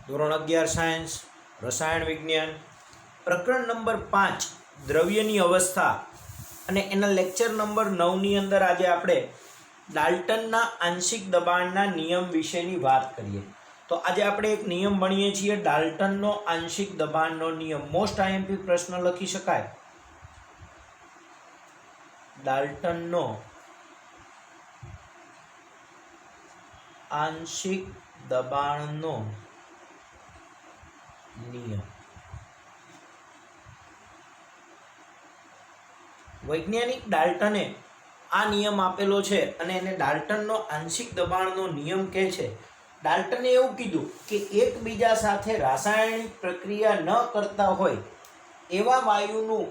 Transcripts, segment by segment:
ધોરણ 11 સાયન્સ રસાયણ વિજ્ઞાન પ્રકરણ નંબર 5 દ્રવ્યની અવસ્થા અને એના લેક્ચર નંબર 9ની અંદર આજે આપણે ડાલ્ટનના આંશિક દબાણના નિયમ વિશેની વાત કરીએ. તો આજે આપણે એક નિયમ ભણીએ છીએ, ડાલ્ટનનો આંશિક દબાણનો નિયમ. મોસ્ટ આઈએમપી પ્રશ્ન લખી શકાય. ડાલ્ટનનો આંશિક દબાણનો નિયમ. વૈજ્ઞાનિક ડાલ્ટને આ નિયમ આપેલો છે અને એને ડાલ્ટનનો આંશિક દબાણનો નિયમ કહે છે. ડાલ્ટને એવું કીધું કે એકબીજા સાથે રાસાયણિક પ્રક્રિયા ન કરતા હોય એવા વાયુનું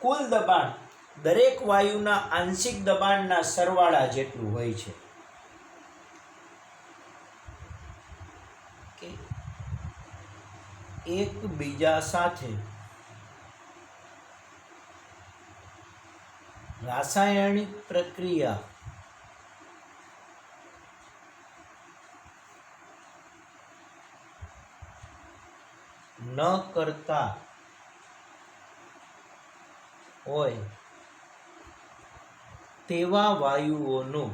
કુલ દબાણ દરેક વાયુના આંશિક દબાણના સરવાળા જેટલું હોય છે. એકબીજા સાથે રાસાયણિક પ્રક્રિયા ન કરતા હોય તેવા વાયુઓનું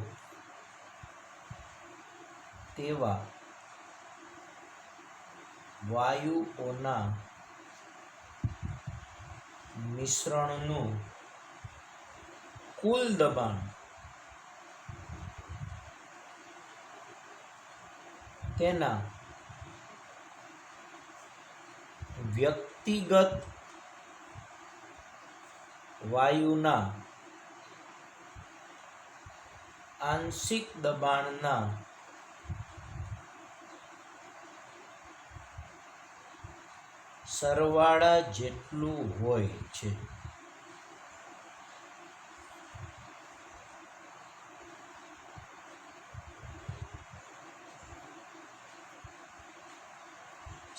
વાયુઓના મિશ્રણનું કુલ દબાણ તેના વ્યક્તિગત વાયુના આંશિક દબાણના સરવાળા જેટલું હોય છે.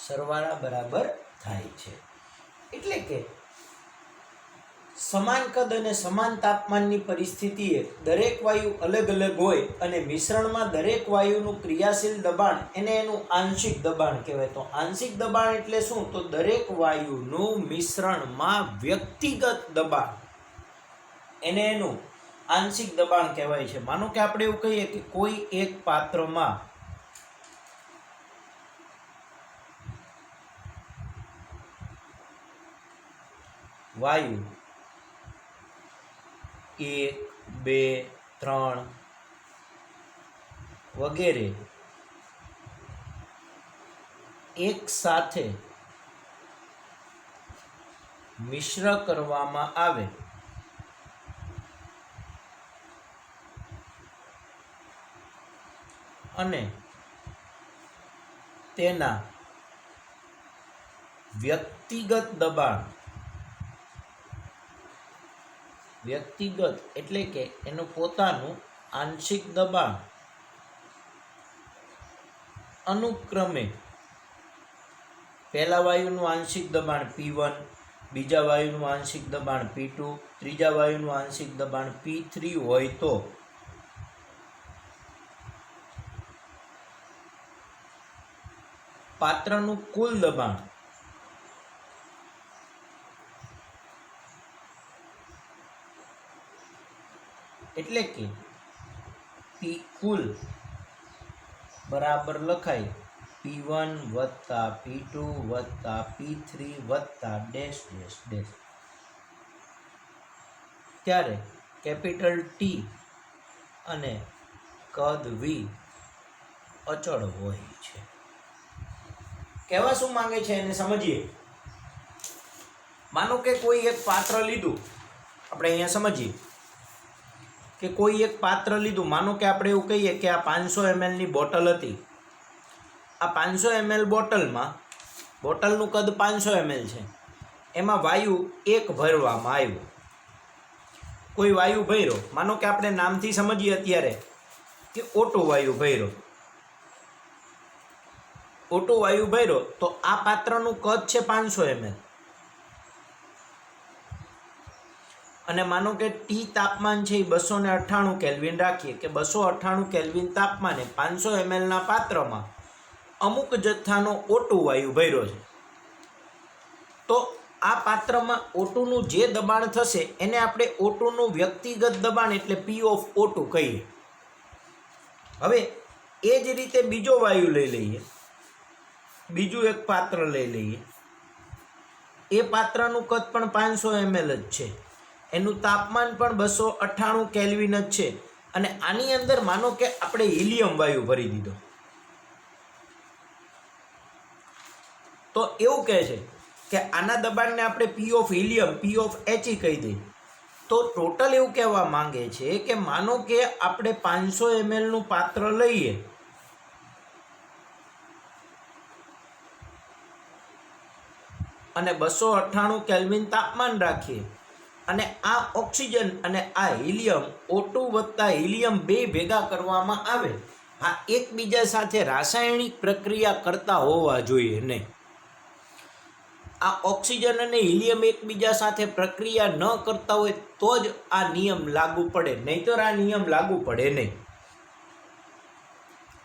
સરવાળા બરાબર થાય છે. એટલે કે સમાન કદ અને સમાન તાપમાનની પરિસ્થિતિએ દરેક વાયુ અલગ અલગ હોય અને મિશ્રણમાં દરેક વાયુનું ક્રિયાશીલ દબાણ એને એનું આંશિક દબાણ કહેવાય. તો આંશિક દબાણ એટલે શું? તો દરેક વાયુનું મિશ્રણમાં વ્યક્તિગત દબાણ એને એનું આંશિક દબાણ કહેવાય છે. માનો કે આપણે એવું કહીએ કે કોઈ એક પાત્રમાં વાયુ 1, 2, 3 વગેરે એક સાથે મિશ્ર કરવામાં આવે અને તેના વ્યક્તિગત એટલે કે એનું પોતાનું આંશિક દબાણ અનુક્રમે પહેલા વાયુનું આંશિક દબાણ P1, બીજા વાયુનું આંશિક દબાણ P2, ત્રીજા વાયુનું આંશિક દબાણ P3 હોય તો પાત્રનું કુલ દબાણ એટલે કે P કુલ બરાબર લખાય P1 વત્તા P2 વત્તા P3 વત્તા ડેશ ડેશ ડેશ. ત્યારે કેપિટલ T અને કદ V અચળ હોય છે. કહેવા શું માંગે છે એને સમજીએ. માનો કે કોઈ એક પાત્ર લીધું, આપણે અહીંયા સમજીએ કે કોઈ એક પાત્ર લીધું. માનો કે આપણે એવું કહીએ કે આ 500 ml ની બોટલ હતી. આ 500 ml બોટલનું કદ 500 ml છે. એમાં વાયુ એક ભરવામાં આવ્યો. કોઈ વાયુ ભર્યો, માનો કે આપણે નામથી સમજીએ અત્યારે કે ઓટો વાયુ ભર્યો. ઓટો વાયુ ભર્યો તો આ પાત્રનું કદ છે 500 ml અને માનો કે ટી તાપમાન છે એ 298 કેલ્વિન રાખીએ કે 298 કેલ્વિન તાપમાને 500 ml ના પાત્રમાં અમુક જથ્થાનો O2 વાયુ ભર્યો છે, તો આ પાત્રમાં O2 નું જે દબાણ થશે એને આપણે O2 નું વ્યક્તિગત દબાણ એટલે P ઓફ O2 કહીએ. હવે એ જ રીતે બીજો વાયુ લઈ લઈએ, બીજું એક પાત્ર લઈ લઈએ. એ પાત્રનું કદ પણ 500 ml જ છે, એનું તાપમાન પણ 298 કેલ્વિન જ છે, અને આની અંદર માનો કે આપણે હિલિયમ વાયુ ભરી દીધો. તો એવું કહે છે કે આના દબાણને આપણે P of helium, P of He કહી દઈએ. તો ટોટલ એવું કહેવા માંગે છે કે માનો કે આપણે 500 ml નું પાત્ર લઈએ અને 298 કેલ્વિન તાપમાન રાખીએ, અને આ ઓક્સિજન અને આ હિલિયમ O2 વત્તા હિલિયમ બે ભેગા કરવામાં આવે, આ એકબીજા સાથે રાસાયણિક પ્રક્રિયા કરતા હોવા જોઈએ નહીં. આ ઓક્સિજન અને હિલિયમ એકબીજા સાથે પ્રક્રિયા ન કરતા હોય તો જ આ નિયમ લાગુ પડે, નહીંતર આ નિયમ લાગુ પડે નહીં.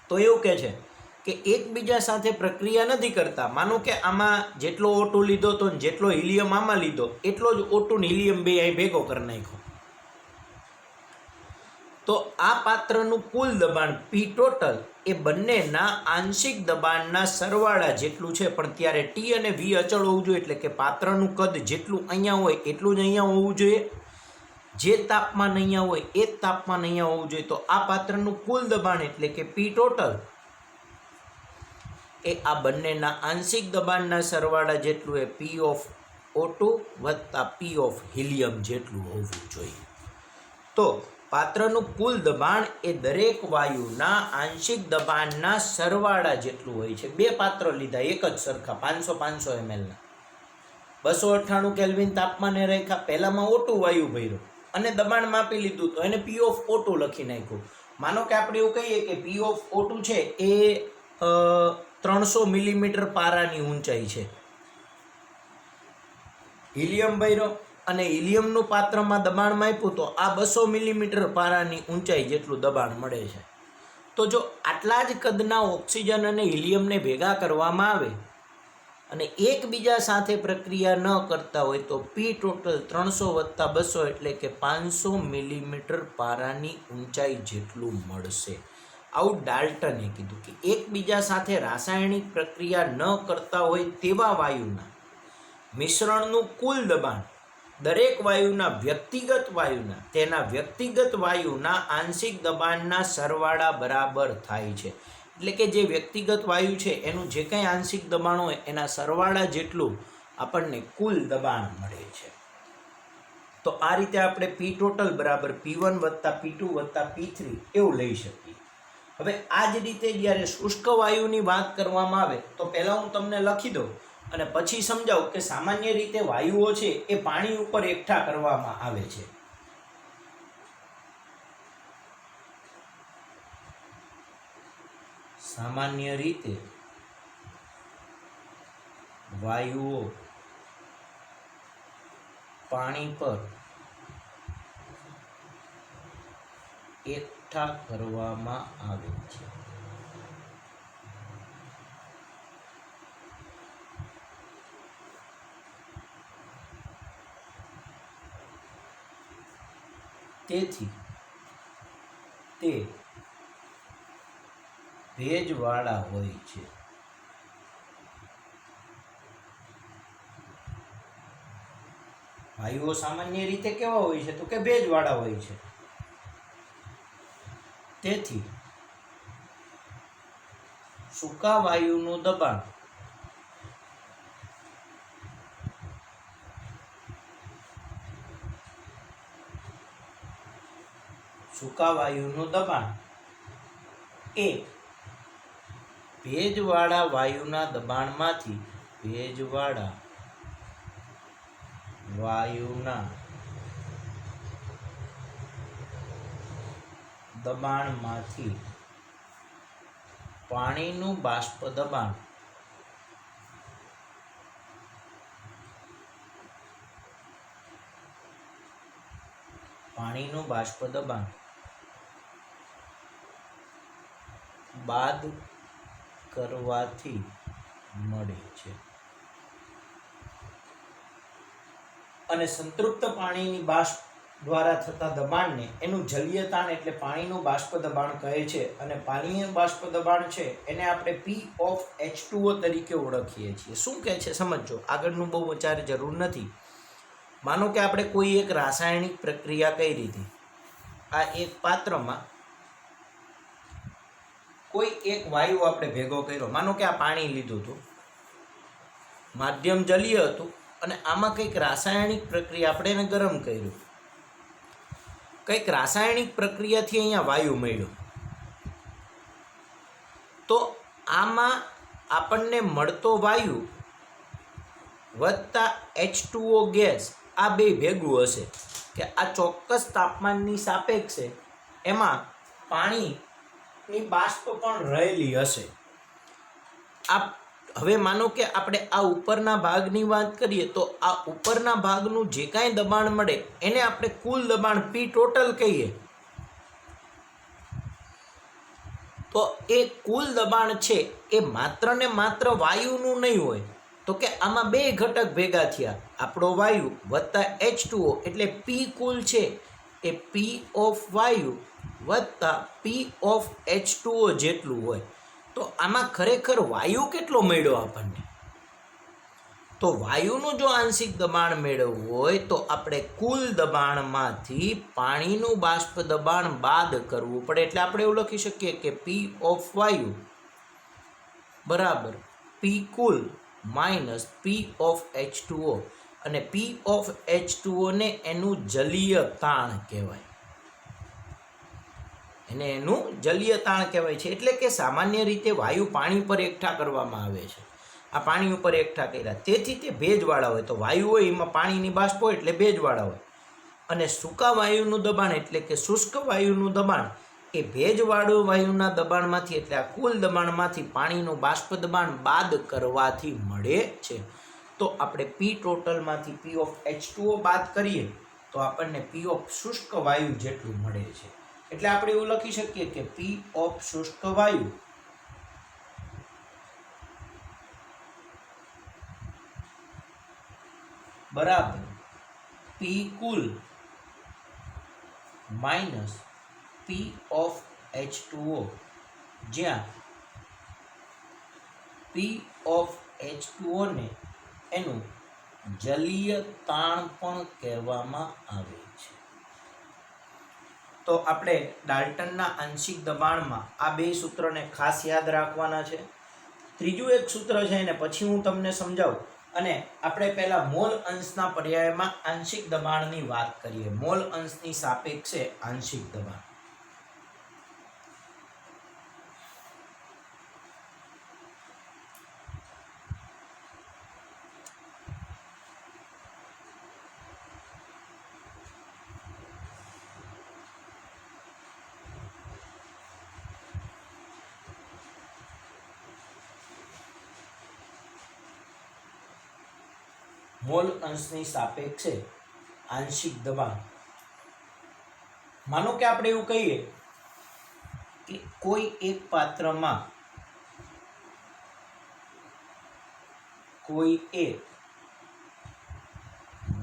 તો એવું કહે છે કે એકબીજા સાથે પ્રક્રિયા નથી કરતા. માનો કે આમાં જેટલો O2 લીધો તો જેટલો હિલિયમ આમાં લીધો એટલો જ O2 ને હિલિયમ બે અહીં ભેગો કરી નાખ્યો. તો આ પાત્રનું કુલ દબાણ P ટોટલ એ બંનેના આંશિક દબાણના સરવાળા જેટલું છે, પણ ત્યારે T અને V અચળ હોવું જોઈએ, એટલે કે પાત્રનું કદ જેટલું અહીંયા હોય એટલું જ અહીંયા હોવું જોઈએ, જે તાપમાન અહીંયા હોય એ જ તાપમાન અહીંયા હોવું જોઈએ. તો આ પાત્રનું કુલ દબાણ એટલે કે P ટોટલ એ આ બંનેના આંશિક દબાણના સરવાળા જેટલું એ P ઓફ O2 વત્તા P ઓફ હિલિયમ જેટલું હોવું જોઈએ. તો પાત્રનું કુલ દબાણ એ દરેક વાયુના આંશિક દબાણના સરવાળા જેટલું હોય છે. બે પાત્ર લીધા એક જ સરખા 500 ml ના, 298 કેલ્વિન તાપમાને રાખ્યા. પહેલામાં O2 વાયુ ભર્યો અને દબાણ માપી લીધું તો એને P ઓફ O2 લખી નાખ્યું. માનો કે આપણે એવું કહીએ કે P ઓફ O2 છે એ 300 મિલીમીટર પારાની ઊંચાઈ છે. હિલિયમ ભર્યો અને હિલિયમનું પાત્રમાં દબાણ માપ્યું તો આ 200 મિલીમીટર પારાની ઊંચાઈ જેટલું દબાણ મળે છે. તો જો આટલા જ કદના ઓક્સિજન અને હિલિયમને ભેગા કરવામાં આવે અને એકબીજા સાથે પ્રક્રિયા ન કરતા હોય તો P ટોટલ 300 વત્તા 200 એટલે કે 500 મિલીમીટર પારાની ઊંચાઈ જેટલું મળશે. આવું ડાલ્ટને કીધું કે એકબીજા સાથે રાસાયણિક પ્રક્રિયા ન કરતા હોય તેવા વાયુના મિશ્રણનું કુલ દબાણ દરેક વાયુના વ્યક્તિગત વાયુના આંશિક દબાણના સરવાળા બરાબર થાય છે. એટલે કે જે વ્યક્તિગત વાયુ છે એનું જે કંઈ આંશિક દબાણ હોય એના સરવાળા જેટલું આપણને કુલ દબાણ મળે છે. તો આ રીતે આપણે P ટોટલ બરાબર P1 વત્તા P2 વત્તા P3 એવું લઈ શકીએ. હવે આ જ રીતે જ્યારે શુષ્ક વાયુની વાત કરવામાં આવે તો પહેલાં હું તમને લખી દઉં અને પછી સમજાવું કે સામાન્ય રીતે વાયુઓ છે એ પાણી ઉપર એકઠા કરવામાં આવે છે. સામાન્ય રીતે વાયુઓ પાણી પર એકઠા કરવામાં આવે છે. તેથી તે ભેજવાળા હોય છે. વાયુઓ સામાન્ય રીતે કેવા હોય છે તો કે ભેજવાળા હોય છે. તેથી સૂકા વાયુનું દબાણ એ ભેજવાળા વાયુના દબાણમાંથી પાણીનું બાષ્પ દબાણ બાદ કરવાથી મળે છે. અને સંતૃપ્ત પાણીની બાષ્પ દ્વારા થતા દબાણને એનું જલીય તાણ એટલે પાણીનું બાષ્પ દબાણ કહે છે. અને પાણીનું બાષ્પ દબાણ છે એને આપણે P(H2O) તરીકે ઓળખીએ છીએ. શું કહે છે સમજો, આગળનું બહુ વિચાર જરૂર નથી. માનો કે આપણે કોઈ એક રાસાયણિક પ્રક્રિયા કરી હતી. આ એક પાત્રમાં કોઈ એક વાયુ આપણે ભેગો કર્યો. માનો કે આ પાણી લીધું હતું, માધ્યમ જલીય હતું, અને આમાં કંઈક રાસાયણિક પ્રક્રિયા આપણે એને ગરમ કર્યું. કંઈક રાસાયણિક પ્રક્રિયાથી અહીંયા વાયુ મળ્યો. તો આમાં આપણને મળતો વાયુ વત્તા H2O ગેસ, આ બે ભેગું હશે કે આ ચોક્કસ તાપમાનની સાપેક્ષે એમાં પાણીની બાષ્પ પણ રહેલી હશે. આ હવે માનો કે આપણે આ ઉપરના ભાગની વાત કરીએ તો આ ઉપરના ભાગનું જે કાંઈ દબાણ મળે એને આપણે કુલ દબાણ P ટોટલ કહીએ. તો એ કુલ દબાણ છે એ માત્ર ને માત્ર વાયુનું નહીં હોય, તો કે આમાં બે ઘટક ભેગા થયા, આપણો વાયુ વત્તા H2O, એટલે P કુલ છે એ P ઓફ વાયુ વત્તા P ઓફ H2O જેટલું હોય. તો આમાં ખરેખર વાયુ કેટલો મળ્યો આપણને? તો વાયુનું જો આંશિક દબાણ મેળવવું હોય તો આપણે કુલ દબાણમાંથી પાણીનું બાષ્પ દબાણ બાદ કરવું પડે. એટલે આપણે એવું લખી શકીએ કે P ઓફ વાયુ બરાબર P cool minus P of H2O. અને P ઓફ H2O ને એનું જલીય તાણ કહેવાય. એને એનું જલીય તાણ કહેવાય છે. એટલે કે સામાન્ય રીતે વાયુ પાણી પર એકઠા કરવામાં આવે છે. આ પાણી ઉપર એકઠા કર્યા, તેથી તે ભેજવાળા હોય. તો વાયુ હોય એમાં પાણીની બાષ્પ હોય એટલે ભેજવાળા હોય. અને સૂકા વાયુનું દબાણ એટલે કે શુષ્ક વાયુનું દબાણ એ ભેજવાળું વાયુના દબાણમાંથી એટલે આ કુલ દબાણમાંથી પાણીનું બાષ્પ દબાણ બાદ કરવાથી મળે છે. તો આપણે P ટોટલમાંથી P ઓફ H2O બાદ કરીએ તો આપણને P ઓફ શુષ્ક વાયુ જેટલું મળે છે. એટલે આપણે એવું લખી શકીએ કે P ઓફ શુષ્ક વાયુ બરાબર P cool minus P of H2O, જ્યાં P ઓફ H2O ને એનું જલીય તાણ પણ કહેવામાં આવે છે. તો આપણે ડાલ્ટનના આંશિક દબાણમાં આ બે સૂત્રને ખાસ યાદ રાખવાના છે. ત્રીજું એક સૂત્ર છે એને પછી હું તમને સમજાવું. અને આપણે પહેલા મોલ અંશના પર્યાયમાં આંશિક દબાણની વાત કરીએ. મોલ અંશની સાપેક્ષે આંશિક દબાણ. મોલ અંશની સાપેક્ષે આંશિક દબાણ. માનો કે આપણે એવું કહીએ કે કોઈ એક પાત્રમાં કોઈ એક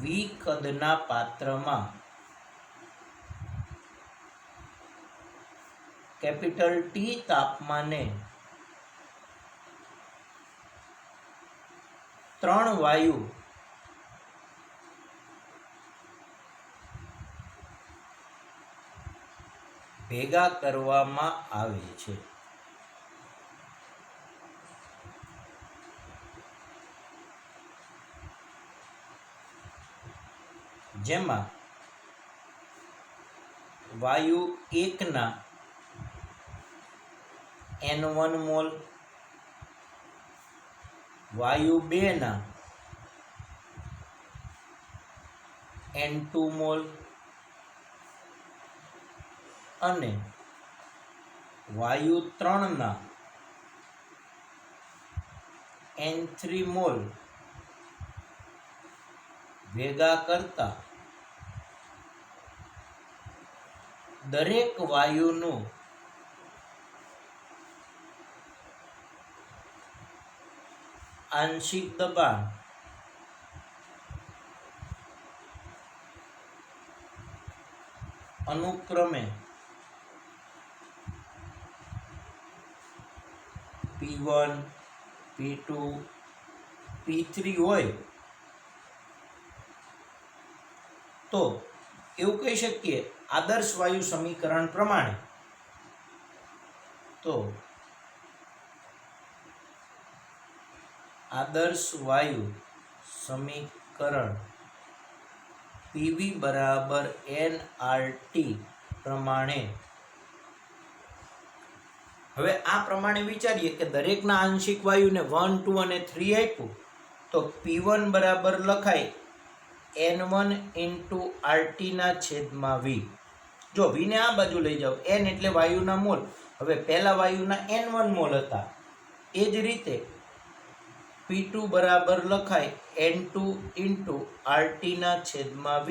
V કદના પાત્રમાં કેપિટલ T તાપમાને 3 વાયુ ભેગા કરવામાં આવે છે. જેમાં વાયુ 1 ના N1 મોલ, વાયુ 2 ના N2 મોલ અને વાયુ 3 ના N3 મોલ ભેગા કરતા દરેક વાયુનું આંશિક દબાણ અનુક્રમે P1 P2 P3 હોય તો એવું કહી શકીએ આદર્શ વાયુ સમીકરણ પ્રમાણે તો આદર્શ વાયુ સમીકરણ PV બરાબર nRT પ્રમાણે હવે આ પ્રમાણે વિચારીએ કે દરેકના આંશિક વાયુને 1 2 અને 3 આપ્યું તો P1 બરાબર લખાય N1 into RT ના છેદમાં V. જો V ને આ બાજુ લઈ જાઓ, N એટલે વાયુના મોલ. હવે પહેલા વાયુના N1 મોલ હતા. એ જ રીતે P2 બરાબર લખાય N2 into RT ના છેદમાં V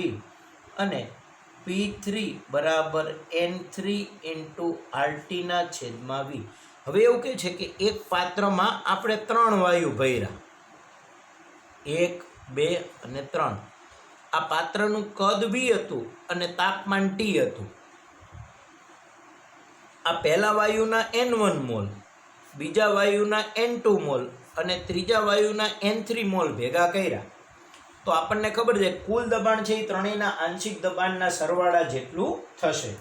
અને P3 બરાબર N3 into RT ના છેદમાં V. હવે એવું કહે છે કે એક પાત્રમાં આપણે 3 વાયુ ભર્યા, 1 2 અને 3. આ પાત્રનું કદ V હતું અને તાપમાન T હતું. આ પહેલા વાયુના N1 મોલ, બીજા વાયુના N2 મોલ અને ત્રીજા વાયુના N3 મોલ ભેગા કર્યા તો આપણને ખબર છે કુલ દબાણ છે એ ત્રણેયના આંશિક દબાણના સરવાળા જેટલું થશે.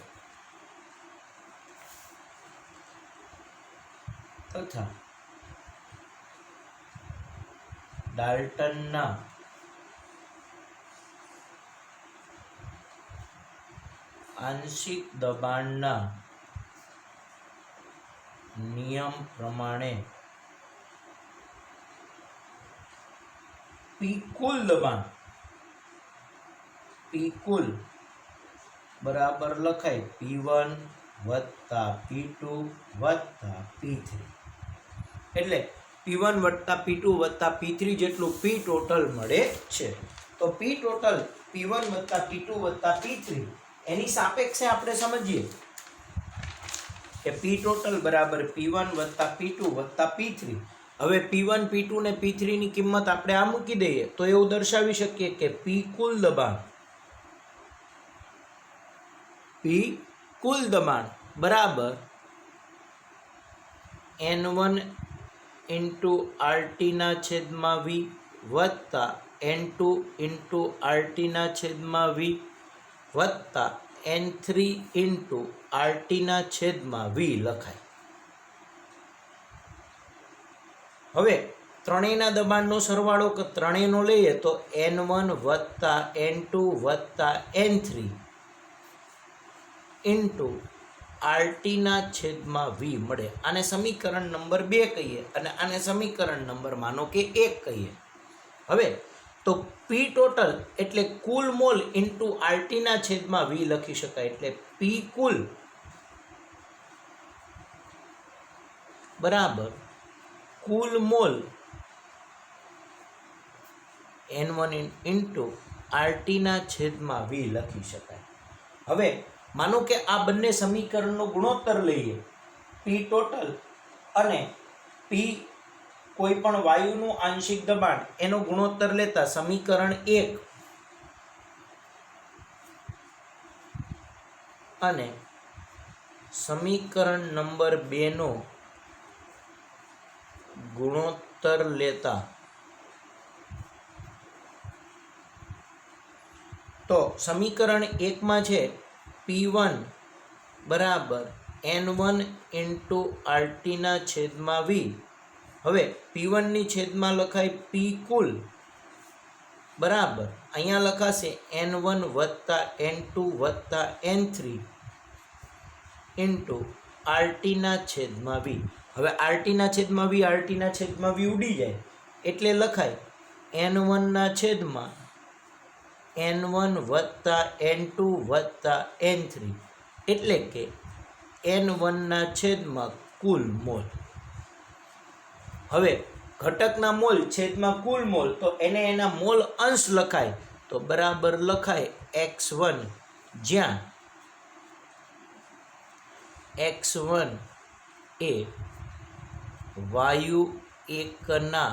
તથા ડાલ્ટનના આંશિક દબાણના નિયમ પ્રમાણે P કુલ દબાણ P કુલ બરાબર લખાય P1 વત્તા P2 વત્તા P3. એટલે P1 વત્તા P2 વત્તા P3 જેટલું P ટોટલ મળે છે. તો P ટોટલ P1 વત્તા P2 વત્તા P3 એની સાપેક્ષે આપણે સમજીએ કે P ટોટલ બરાબર P1 વત્તા P2 વત્તા P3. હવે P1 P2 ને P3 ની કિંમત આપણે આ મૂકી દઈએ તો એવું દર્શાવી શકીએ કે P કુલ દબાણ બરાબર N1 into RT ના છેદમાં V વત્તા N2 into RT ના છેદમાં V વત્તા N3 into RT ના છેદમાં V લખાય. હવે ત્રણેયના દબાણનો સરવાળો ત્રણેયનો લઈએ તો N1 વત્તા N2 વત્તા N3 into RT ના છેદમાં V મળે. આને સમીકરણ નંબર 2 કહીએ અને આને સમીકરણ નંબર માનો કે 1 કહીએ. હવે તો P ટોટલ એટલે કુલ મોલ ઇન્ટુ RT ના છેદમાં V લખી શકાય. એટલે P કુલ બરાબર કુલ મોલ N1 ઇન્ટુ RT ના છેદમાં V લખી શકાય. હવે માનો કે આ બંને સમીકરણનો ગુણોત્તર લઈએ P ટોટલ અને P કોઈ પણ વાયુનું આંશિક દબાણ એનો ગુણોત્તર લેતા સમીકરણ 1 અને સમીકરણ નંબર 2 નો ગુણોત્તર લેતા તો સમીકરણ 1 માં છે P1 બરાબર N1 into RT ના છેદમાં V. હવે P1 ની છેદમાં લખાય P કુલ બરાબર અહીંયા લખાશે N1 વત્તા N2 વત્તા N3 into RT ના છેદમાં V. હવે RT ના છેદમાં V RT ના છેદમાં V ઉડી જાય એટલે લખાય N1 ના છેદમાં N1 વત્તા N2 વત્તા N3 એટલે કે N1 ના છેદમાં કુલ મોલ. હવે ઘટકના મોલ છેદમાં કુલ મોલ તો એને એના મોલ અંશ લખાય તો બરાબર લખાય x1 જ્યાં x1 એ વાયુ એકના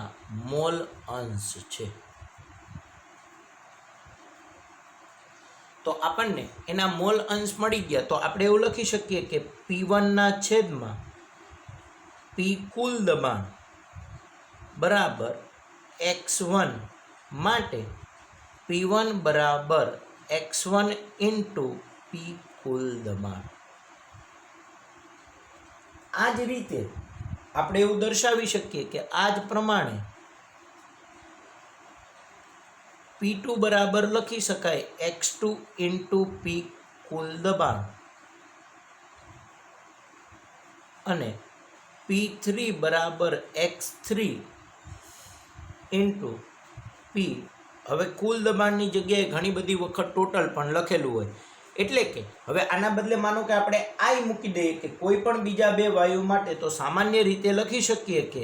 મોલ અંશ છે. તો આપણને એના મોલ અંશ મળી ગયા. તો આપણે એવું લખી શકીએ કે P1 ના છેદમાં P કુલ દબાણ બરાબર x1 માટે P1 બરાબર x1 ઇન્ટુ P કુલ દબાણ. આ જ રીતે આપણે એવું દર્શાવી શકીએ કે આ જ પ્રમાણે P2 બરાબર લખી શકાય x2 ઇન્ટુ P કુલ દબાણ અને P3 બરાબર x3 ઇન્ટુ P. હવે કુલ દબાણની જગ્યાએ ઘણી બધી વખત ટોટલ પણ લખેલું હોય, એટલે કે હવે આના બદલે માનો કે આપણે I મૂકી દઈએ કે કોઈ પણ બીજા બે વાયુ માટે, તો સામાન્ય રીતે લખી શકીએ કે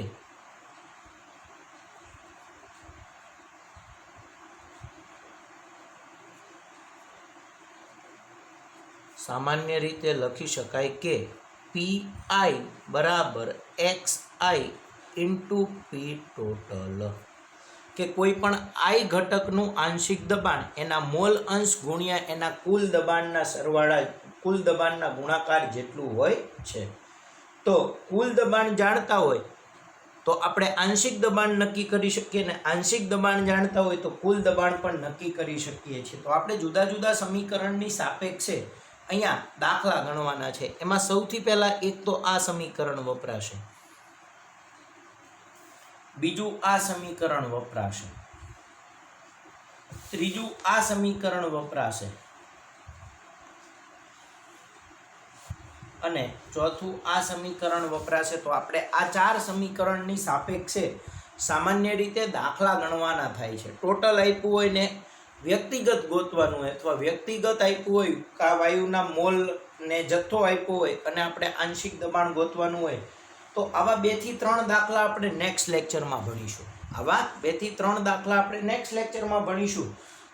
Pi બરાબર xi ઇન્ટુ P ટોટલ, કે કોઈ પણ I ઘટકનું આંશિક દબાણ એના મોલ અંશ ગુણ્યા એના કુલ દબાણના સરવાળા, કુલ દબાણના ગુણાકાર જેટલું હોય છે. તો કુલ દબાણ જાણતા હોય તો આપણે આંશિક દબાણ નક્કી કરી શકીએ, ને આંશિક દબાણ જાણતા હોય તો કુલ દબાણ પણ નક્કી કરી શકીએ છીએ. તો આપણે જુદા જુદા સમીકરણની સાપેક્ષે અહીંયા દાખલા ગણવાના છે. એમાં સૌથી પહેલા એક તો આ સમીકરણ વપરાશે, બીજું આ સમીકરણ વપરાશે, ત્રીજું આ સમીકરણ વપરાશે અને ચોથું આ સમીકરણ વપરાશે. તો આપણે આ ચાર સમીકરણની સાપેક્ષે સામાન્ય રીતે દાખલા ગણવાના થાય છે. ટોટલ આપ્યું હોય ને વ્યક્તિગત ગોતવાનું હોય, અથવા વ્યક્તિગત આપ્યું હોય કા વાયુના મોલ ને જથ્થો આપ્યો હોય અને આપણે આંશિક દબાણ ગોતવાનું હોય, તો આવા 2 થી 3 દાખલા આપણે નેક્સ્ટ લેક્ચરમાં ભણીશું.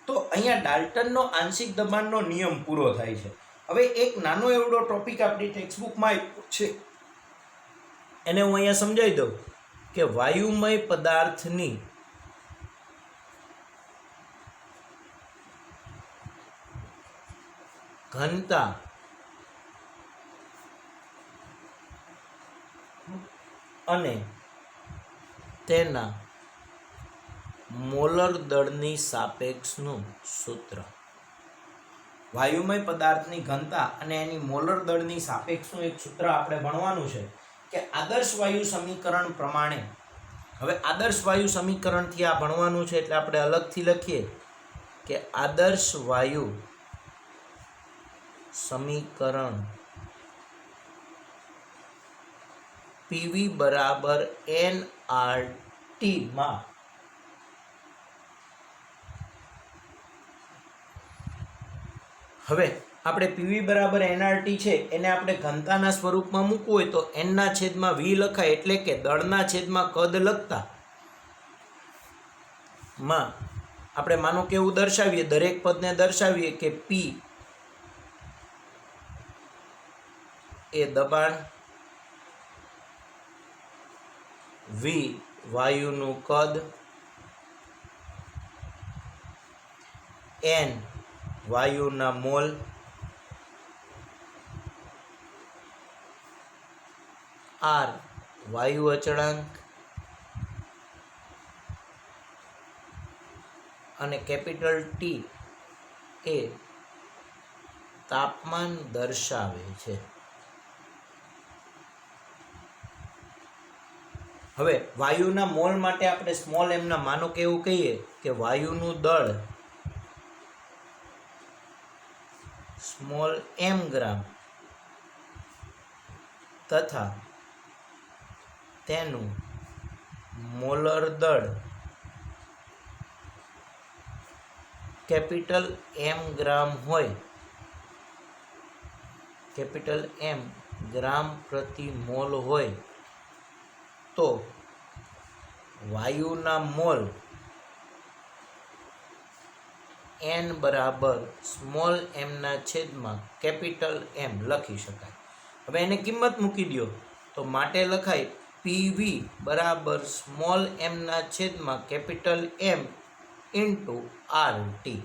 તો અહીંયા ડાલ્ટનનો આંશિક દબાણનો નિયમ પૂરો થાય છે. હવે એક નાનો એવડો ટોપિક આપણી ટેક્સ્ટબુકમાં આપ્યો છે, એને હું અહીંયા સમજાવી દઉં કે વાયુમય પદાર્થની ઘનતા અને તેના મોલર દળની સાપેક્ષનું સૂત્ર. વાયુમય પદાર્થની ઘનતા અને એની મોલર દળની સાપેક્ષનું એક સૂત્ર આપણે ભણવાનું છે કે આદર્શ વાયુ સમીકરણ પ્રમાણે. હવે આદર્શ વાયુ સમીકરણથી આ ભણવાનું છે, એટલે આપણે અલગથી લખીએ કે આદર્શ વાયુ સમીકરણ PV બરાબર nRT માં હવે આપણે PV બરાબર nRT છે એને આપણે ઘનતાના સ્વરૂપમાં મૂકવું હોય તો n ના છેદમાં v લખાય, એટલે કે દળના છેદમાં કદ લખતા માં આપણે માનો કે એવું દર્શાવીએ, દરેક પદને દર્શાવીએ કે P એ દબાણ, V વાયુનું કદ, N વાયુના મોલ, R વાયુ અચળાંક અને કેપિટલ T એ તાપમાન દર્શાવે છે. હવે વાયુના મોલ માટે આપણે સ્મોલ m ના માનો કે એવું કહીએ કે વાયુનું દળ સ્મોલ m ગ્રામ તથા તેનું મોલર દળ કેપિટલ M ગ્રામ હોય, કેપિટલ M ગ્રામ પ્રતિ મોલ હોય, તો વાયુના મોલ n બરાબર સ્મોલ m ના છેદમાં કેપિટલ M લખી શકાય. હવે એને કિંમત મૂકી દો તો માટે લખાય પીવી બરાબર સ્મોલ એમના છેદમાં કેપિટલ એમ ઇન્ટુ આરટી.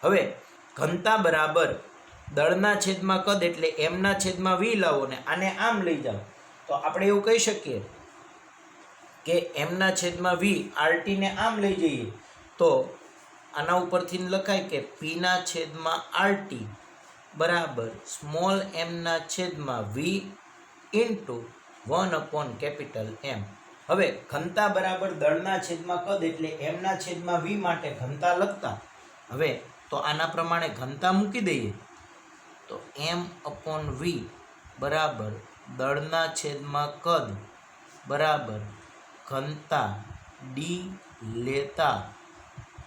હવે ઘનતા બરાબર દળના છેદમાં કદ એટલે એમના છેદમાં વી લાવો ને આને આમ લઈ જાઓ તો આપણે એવું કહી શકીએ કે એમના છેદમાં વી આરટીને આમ લઈ જઈએ તો આના ઉપરથી લખાય કે પીના છેદમાં આરટી બરાબર સ્મોલ એમના છેદમાં વી ઇન્ટુ 1 કેપિટલ એમ. હવે ઘનતા બરાબર દળના છેદમાં કદ એટલે એમના છેદમાં વી માટે ઘનતા લખતા હવે તો આના પ્રમાણે ઘનતા મૂકી દઈએ તો m/v બરાબર દળના છેદમાં કદ બરાબર ઘનતા ડી લેતા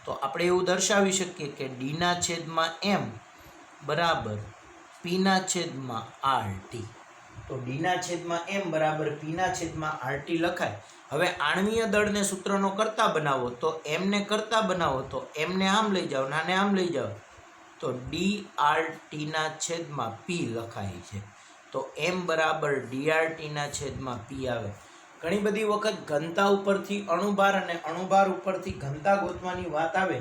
તો આપણે એવું દર્શાવી શકીએ કે ડીના છેદમાં એમ બરાબર પીના છેદમાં આરટી. તો ડીના છેદમાં એમ બરાબર પીના છેદમાં આરટી લખાય. હવે આણ્વીય દળને સૂત્રનો કરતા બનાવો તો એમને કરતા બનાવો તો એમને આમ લઈ જાઓ નાને આમ લઈ જાઓ તો ડી આરટીના છેદમાં પી લખાય છે. તો એમ બરાબર ડીઆરટીના છેદમાં પી આવે. ઘણી બધી વખત ઘનતા ઉપરથી અણુભાર અને અણુભાર ઉપરથી ઘનતા ગોતવાની વાત આવે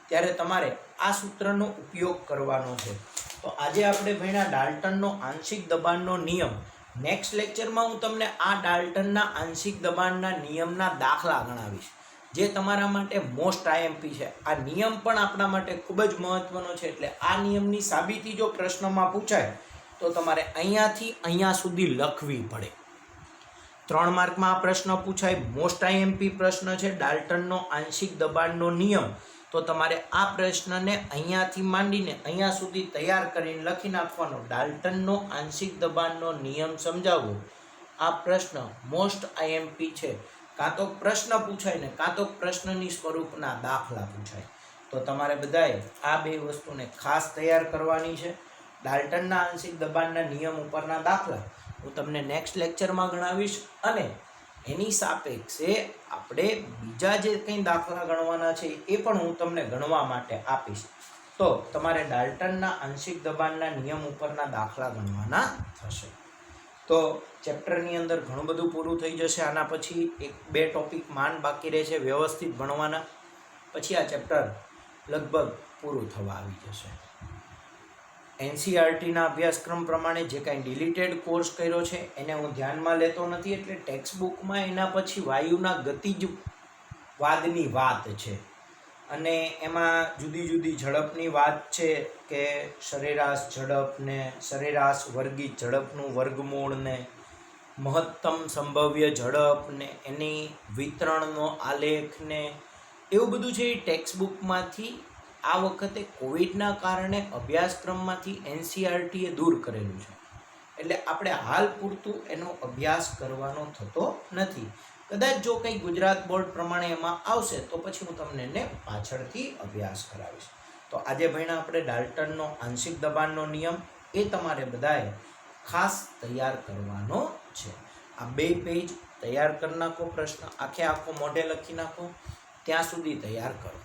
ત્યારે તમારે આ સૂત્રનો ઉપયોગ કરવાનો છે. તો આજે આપણે ભણ્યા ડાલ્ટનનો આંશિક દબાણનો નિયમ. નેક્સ્ટ લેક્ચરમાં હું તમને આ ડાલ્ટનના આંશિક દબાણના નિયમના દાખલા ગણાવીશ જે તમારા માટે મોસ્ટ આઈએમપી છે. આ નિયમ પણ આપણા માટે ખૂબ જ મહત્વનો છે એટલે આ નિયમની સાબિતી જો પ્રશ્નમાં પૂછાય તો તમારે અહીંયાથી અહીંયા સુધી લખવી પડે. 3 માર્કમાં આ પ્રશ્ન પૂછાય, મોસ્ટ આઈએમપી પ્રશ્ન છે ડાલ્ટનનો આંશિક દબાણનો નિયમ. તો તમારે આ પ્રશ્નને અહીંયાથી માંડીને અહીંયા સુધી તૈયાર કરીને લખી નાખવાનો. ડાલ્ટનનો આંશિક દબાણનો નિયમ સમજાવવો. આ પ્રશ્ન મોસ્ટ આઈએમપી છે. કાં તો પ્રશ્ન પૂછાય ને કાં તો પ્રશ્નની સ્વરૂપના દાખલા પૂછાય. તો તમારે બધાએ આ બે વસ્તુને ખાસ તૈયાર કરવાની છે. ડાલ્ટનના આંશિક દબાણના નિયમ ઉપરના દાખલા હું તમને નેક્સ્ટ લેક્ચરમાં ગણાવીશ અને એની સાપેક્ષે આપણે બીજા જે કંઈ દાખલા ગણવાના છે એ પણ હું તમને ગણવા માટે આપીશ. તો તમારે ડાલ્ટનના આંશિક દબાણના નિયમ ઉપરના દાખલા ગણવાના થશે. તો ચેપ્ટરની અંદર ઘણું બધું પૂરું થઈ જશે. આના પછી 1-2 ટોપિક માંડ બાકી રહે છે વ્યવસ્થિત ભણવાના. પછી આ ચેપ્ટર લગભગ પૂરું થવા આવી જશે. એનસીઆરટીના અભ્યાસક્રમ પ્રમાણે જે કાંઈ ડિલીટેડ કોર્સ કર્યો છે એને હું ધ્યાનમાં લેતો નથી એટલે ટેક્સ્ટબુકમાં એના પછી વાયુના ગતિજ વાદની વાત છે અને એમાં જુદી જુદી ઝડપની વાત છે કે સરેરાશ ઝડપ ને સરેરાશ વર્ગી ઝડપનું વર્ગમૂળ ને મહત્તમ સંભવ્ય ઝડપ ને એની વિતરણનો આલેખ ને એવું બધું છે એ ટેક્સ્ટબુકમાંથી આ વખતે કોવિડના કારણે અભ્યાસક્રમમાંથી એનસીઆરટીએ દૂર કરેલું છે એટલે આપણે હાલ પૂરતું એનો અભ્યાસ કરવાનો થતો નથી. કદાચ જો કંઈ ગુજરાત બોર્ડ પ્રમાણે એમાં આવશે તો પછી હું તમને એને પાછળથી અભ્યાસ કરાવીશ. તો આજે ભણ્યા આપણે ડાલ્ટનનો આંશિક દબાણનો નિયમ એ તમારે બધાએ ખાસ તૈયાર કરવાનો છે. આ 2 પેજ તૈયાર કરી નાખો. પ્રશ્ન આખો મોઢે લખી નાખો ત્યાં સુધી તૈયાર કરો.